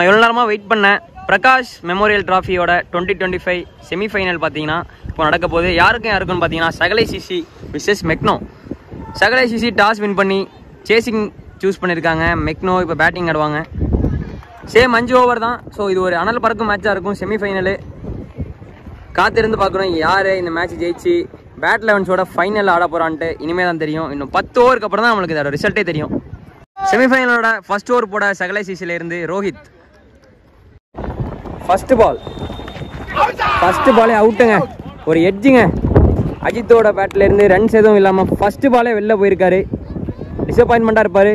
எவ்வளோ நேரமாக வெயிட் பண்ணேன். பிரகாஷ் மெமோரியல் ட்ராஃபியோட 2025 செமிஃபைனல் பார்த்தீங்கன்னா இப்போ நடக்க போகுது. யாருக்குன்னு பார்த்தீங்கன்னா சகலை சிசி விசஸ் மெக்னோ. சகலை சிசி டாஸ் வின் பண்ணி சேசிங் சூஸ் பண்ணியிருக்காங்க. மெக்னோ இப்போ பேட்டிங் ஆடுவாங்க. சேம் 5 ஓவர் தான். ஸோ இது ஒரு அனல் பறக்கும் மேட்சாக இருக்கும். செமிஃபைனலு காத்திருந்து பார்க்கணும் யார் இந்த மேட்ச் ஜெயிச்சு பேட் 11ஸோட ஃபைனல் ஆட போகிறான்ட்டு. இனிமேல் தான் தெரியும். இன்னும் 10 ஓவருக்கு அப்புறம் தான் நம்மளுக்கு இதோட ரிசல்ட்டே தெரியும். செமிஃபைனலோட ஃபர்ஸ்ட் ஓவர் போட சகலை சிசிலேருந்து ரோஹித். ஃபர்ஸ்ட் பாலே அவுட்டுங்க. ஒரு எட்ஜுங்க. அஜித்தோட பேட்லேருந்து ரன்ஸ் எதுவும் இல்லாமல் ஃபர்ஸ்ட் பாலே வெளில போயிருக்காரு. டிசப்பாயின்மெண்ட்டாக இருப்பார்.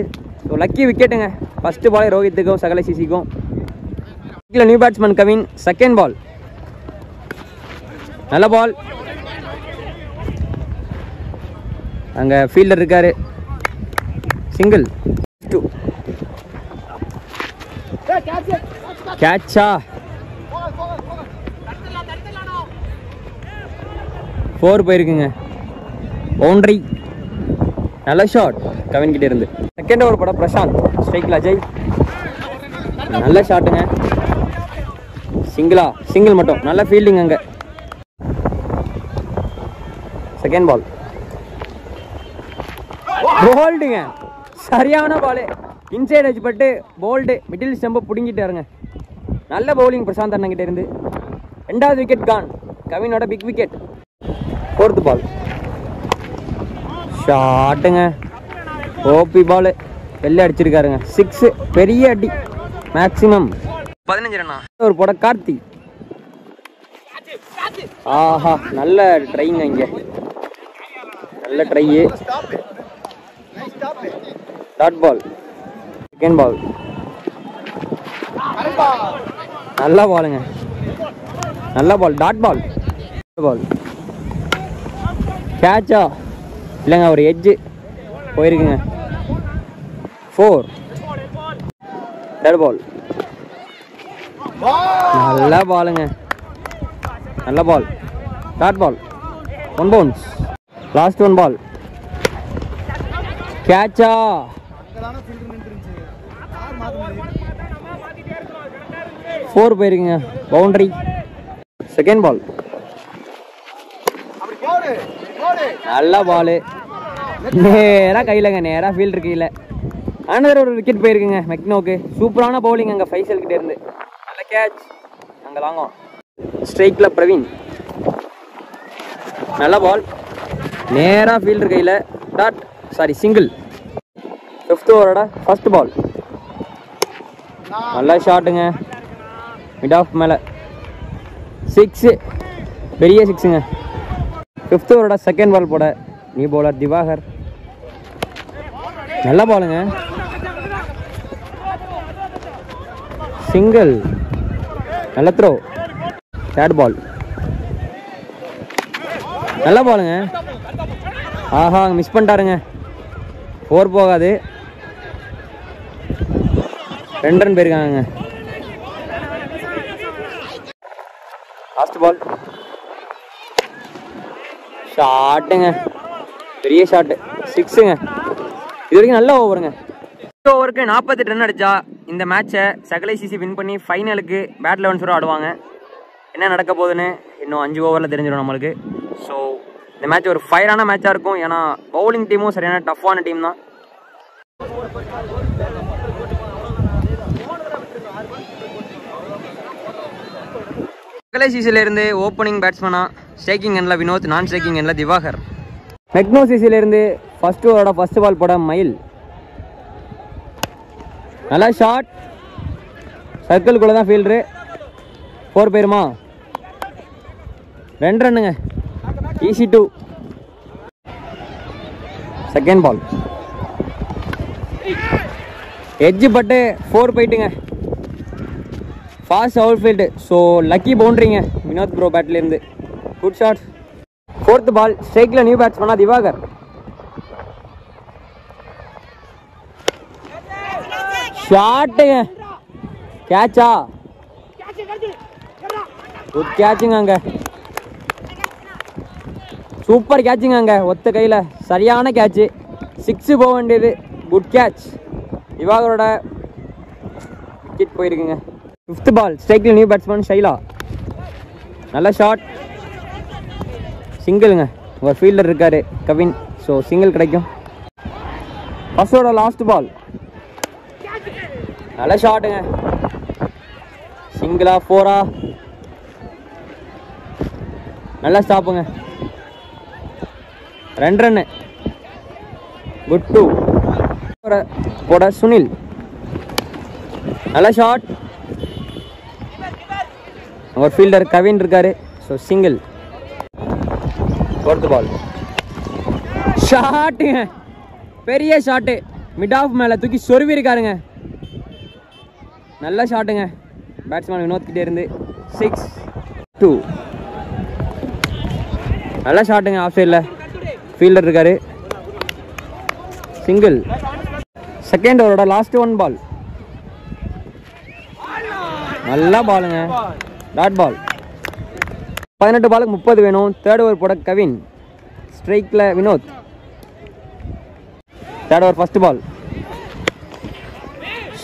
ஸோ லக்கி விக்கெட்டுங்க. ஃபர்ஸ்ட் பாலே ரோஹித்துக்கும் சகலை சிசிக்கும். New batsman Kavin. Second ball நல்ல பால். அங்கே ஃபீல்டர் இருக்காரு. சிங்கிள். கேட்சா 4 போயிருக்குங்க. பவுண்டரி. நல்ல ஷாட் கவின் கிட்ட இருந்து. செகண்ட் ஓவர் போட பிரசாந்த். ஸ்ட்ரைக்கில் அஜய். நல்ல ஷாட்டுங்க. சிங்கிள் மட்டும். நல்ல ஃபீல்டிங் அங்கே. செகண்ட் பால் போல்டுங்க. சரியான பாலு. இன்சைட் எட்ஜ் பட்டு போல்டு மிடில் ஸ்டம்பை பிடுங்கிட்டாருங்க. நல்ல பவுலிங் பிரசாந்த் அண்ணன் கிட்ட இருந்து. 2வது விக்கெட் கான். கவினோட பிக் விக்கெட். 4th பால் ஷாட்டுங்க. ஓபி பால் வெளில அடிச்சிருக்காருங்க. 6. பெரிய அடி. மேக்ஸிமம் 15 ரன்னா. ஒரு போட கார்த்தி. ஆஹா நல்ல ட்ரைங்க. இங்கே நல்ல try. Dot ball. Second ball நல்ல பாலுங்க. நல்ல பால். டாட் பால். கேட்சா இல்லைங்க. ஒரு எட்ஜு போயிருக்குங்க. 4. டெட் பால். நல்ல பாலுங்க. நல்ல ball. Dot ball. 1 bounce. Last 1 ball. கேட்சா. ஃபோர் போயிருக்குங்க. பவுண்டரி. செகண்ட் பால் நல்ல பாலு. நேராக கையிலங்க. நேராக ஃபீல்டர் கையில். அனதர் ஒரு விக்கெட் போயிருக்குங்க மெக்னோக்கு. சூப்பரான பவுலிங் அங்கே ஃபைசல் கிட்டே இருந்து. நல்ல கேட்ச் அங்கே லாங்கும். ஸ்ட்ரைக்கில் பிரவீன். நல்ல பால். நேராக ஃபீல்டர் கையில். சிங்கிள். 5th ஓவரோட ஃபர்ஸ்ட் பால். நல்ல ஷாட்டுங்க. மிட் ஆஃப் மேலே. 6. பெரிய 6ங்க. 5th ஓவரோட செகண்ட் பால் போட நியூ பவுலர் திவாகர். நல்ல பாலுங்க. சிங்கிள். நல்ல த்ரோ. தேர்ட் பால் நல்ல பாலுங்க. ஆஹா மிஸ் பண்ணிட்டாருங்க. 4 போகாது. 2 ரன் போயிருக்காங்க. லாஸ்ட் பால் ஷாட்டுங்க. பெரிய ஷாட்டு. 6ங்க. இது வரைக்கும் நல்ல ஓவருங்க. ஓவருக்கு 48 ரன் அடிச்சா இந்த மேட்சை சகலை சிசி வின் பண்ணி ஃபைனலுக்கு பேட் 11 ஆடுவாங்க. என்ன நடக்க போகுதுன்னு இன்னும் 5 ஓவரில் தெரிஞ்சிடும் நம்மளுக்கு. ஸோ இந்த மேட்ச் ஒரு ஃபயரான மேட்சாக இருக்கும். ஏன்னா பவுலிங் டீமும் சரியான டஃப்பான டீம் தான். சகலை சிசிலேருந்து ஓப்பனிங் பேட்ஸ்மேனா ஸ்ட்ரைக்கிங் எண்ணில் வினோத். நான் ஸ்ட்ரைக்கிங் எண்ணில் திவாகர். மெக்னோ சிசிலேருந்து ஃபர்ஸ்ட் ஓவரோட ஃபர்ஸ்ட் பால் போட மயில். நல்லா ஷாட். சர்க்கிள்குள்ளே தான் ஃபீல்டரு. 4 போயிருமா? 2 ரன்னுங்க. ஈஸி 2. செகண்ட் பால் எட்ஜ் பட்டு 4 போயிட்டுங்க. Fast out field. So lucky பவுண்டரிங்க வினோத் ப்ரோ பேட்லேருந்து. Good shot. 4th பால் ஸ்ட்ரைக்கில் நியூ பேட்ஸ்மேனா திவாகர். ஷாட்டுங்க. கேட்சா. குட் கேட்சுங்க. அங்கே சூப்பர் கேட்சுங்க. அங்கே ஒத்த கையில் சரியான கேட்சு. 6 போக வேண்டியது. Good catch. திவாகரோட விக்கெட் போயிருக்குங்க. 5th பால் ஸ்ட்ரைக்கில் நியூ பேட்ஸ்மேன் ஷைலா. நல்ல ஷாட், சிங்கிளுங்க. ஒரு ஃபீல்டர் இருக்காரு கவின், ஸோ சிங்கிள் கிடைக்கும். ஃபர்ஸ்டோட லாஸ்ட் பால், நல்ல ஷாட்டுங்க. சிங்கிளா 4ஆ, நல்லா ஸ்டாப்புங்க. 2 ரன்னு. குட் 2 போட சுனில். நல்ல ஷாட், ஒரு ஃபீல்டர் கவின் இருக்காரு, ஸோ சிங்கிள். 4th பால் ஷாட்டுங்க, பெரிய ஷாட்டு, மிட் ஆஃப் மேலே தூக்கி சொருவி இருக்காருங்க. நல்ல ஷாட்டுங்க பேட்ஸ்மேன் வினோத் கிட்டே இருந்து. 6-2. நல்ல ஷாட்டுங்க, ஆஃப் சைடில் ஃபீல்டர் இருக்காரு, சிங்கிள். செகண்ட் ஓவரோட லாஸ்ட் 1 பால், நல்ல பாலுங்க, டாட் பால். 18 பாலுக்கு 30 வேணும். 3rd ஓவர் போட கவின், ஸ்ட்ரைக்கில் Vinod. 3rd over first ball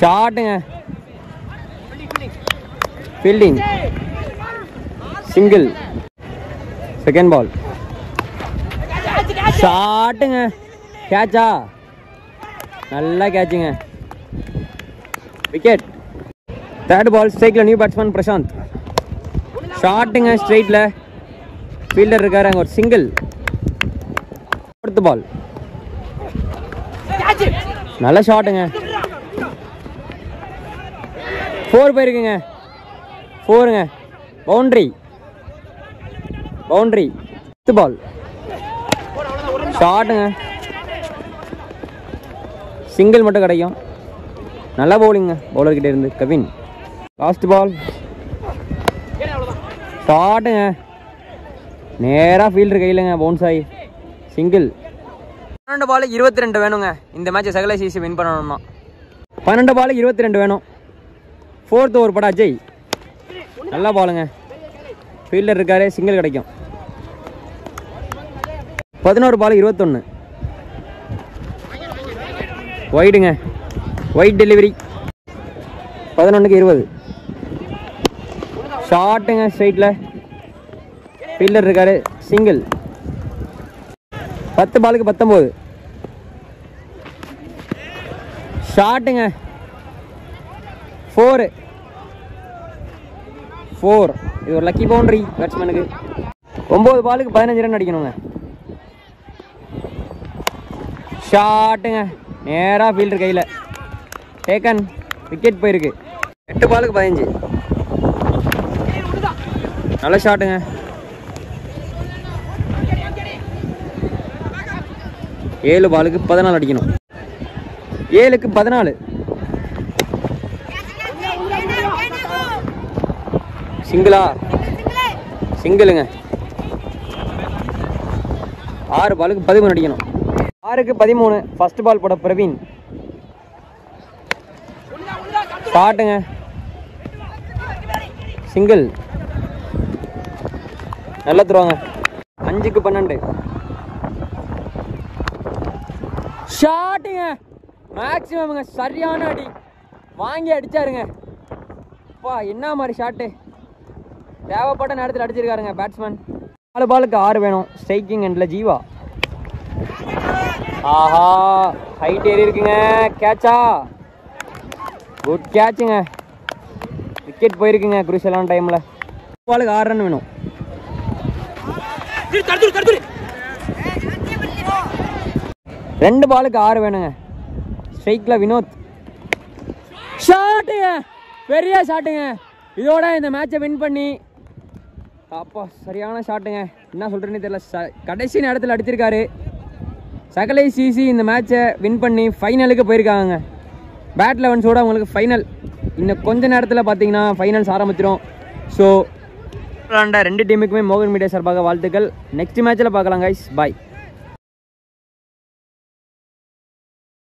ஷாட்டுங்க, ஃபீல்டிங், சிங்கிள். செகண்ட் பால் ஷாட்டுங்க, கேட்சா, நல்லா கேட்சுங்க, விக்கெட். 3rd பால் ஸ்ட்ரைக்கில் நியூ பேட்ஸ்மேன் பிரசாந்த். ஷாட்டுங்க, ஸ்ட்ரைட்டில் ஃபீல்டர் இருக்காரு, அங்கே ஒரு சிங்கிள். 4th பால் நல்ல ஷாட்டுங்க, 4 போயிருக்குங்க, 4ங்க, பவுண்டரி. 5th பால் ஷாட்டுங்க, சிங்கிள் மட்டும் கிடைக்கும். நல்ல பவுலிங்க பவுலர் கிட்டே இருந்து கவின். லாஸ்ட் பால் ஷாட்டுங்க, நேராக ஃபீல்டர் கையிலங்க, பவுன்ஸ் ஆகி சிங்கிள். 12 பாலுக்கு 22 வேணுங்க இந்த மேட்சை சகல சிசி வின் பண்ணணும்னா. 12 பாலுக்கு 22 வேணும். 4th ஓவர் பட அஜய். நல்லா பாலுங்க, ஃபீல்டர் இருக்காரு, சிங்கிள் கிடைக்கும். 11 பாலுக்கு 21. ஒயிடுங்க, ஒயிட் டெலிவரி. 11க்கு 20. ஷாட்டுங்க, ஸ்ட்ரைட்டில் ஃபீல்டர் இருக்காரு, சிங்கிள். 10 பாலுக்கு 19. ஷாட்டுங்க, 4. இது ஒரு லக்கி பவுண்டரி பேட்ஸ்மேனுக்கு. 9 பாலுக்கு 15 ரன் அடிக்கணுங்க. ஷாட்டுங்க, நேராக ஃபீல்டர் கையில், டேக்கன், விக்கெட் போயிருக்கு. 8 பாலுக்கு 15. நல்ல ஷாட்டுங்க. 7 பாலுக்கு 14 அடிக்கணும். 7க்கு 14. சிங்கிளா, சிங்கிளுங்க. 6 பாலுக்கு 13 அடிக்கணும். 6க்கு 13. ஃபர்ஸ்ட் பால் போட பிரவீன். ஷாட்டுங்க, சிங்கிள். நல்லா தருவாங்க. 5க்கு 12. ஷாட்டுங்க, மேக்ஸிமம்ங்க, சரியான அடி வாங்கி அடிச்சாருங்க. அப்பா என்ன மாதிரி ஷாட்டு, தேவைப்பட்ட நேரத்தில் அடிச்சிருக்காருங்க பேட்ஸ்மேன். 4 பாலுக்கு 6 வேணும். ஸ்ட்ரைக்கிங் எண்டில் ஜீவா. ஆஹா, ஹைட் ஏறி இருக்குங்க, கேட்சா, குட் கேட்சுங்க, விக்கெட் போயிருக்குங்க குரூஷியலான டைமில். 4 பாலுக்கு 6 ரன் வேணும். 2 பாலுக்கு 6 வேணுங்க. ஸ்ட்ரைக்கில் வினோத். ஷாட்டுங்க, பெரிய ஷாட்டுங்க. இதோட இந்த மேட்சை வின் பண்ணி, அப்பா சரியான ஷாட்டுங்க, என்ன சொல்கிறேன்னு தெரியல, கடைசி நேரத்தில் அடிச்சிருக்காரு. சகலை சிசி இந்த மேட்சை வின் பண்ணி ஃபைனலுக்கு போயிருக்காங்க. பேட் லெவன்ஸோட அவங்களுக்கு ஃபைனல் இன்னும் கொஞ்ச நேரத்தில் பார்த்தீங்கன்னா ஃபைனல்ஸ் ஆரம்பிச்சிடும். ஸோ 2 டீமுக்குமே மோகன் மீடியா சார்பாக வாழ்த்துக்கள். நெக்ஸ்ட் மேட்ச்சில் பார்க்கலாம் கைஸ், பாய்.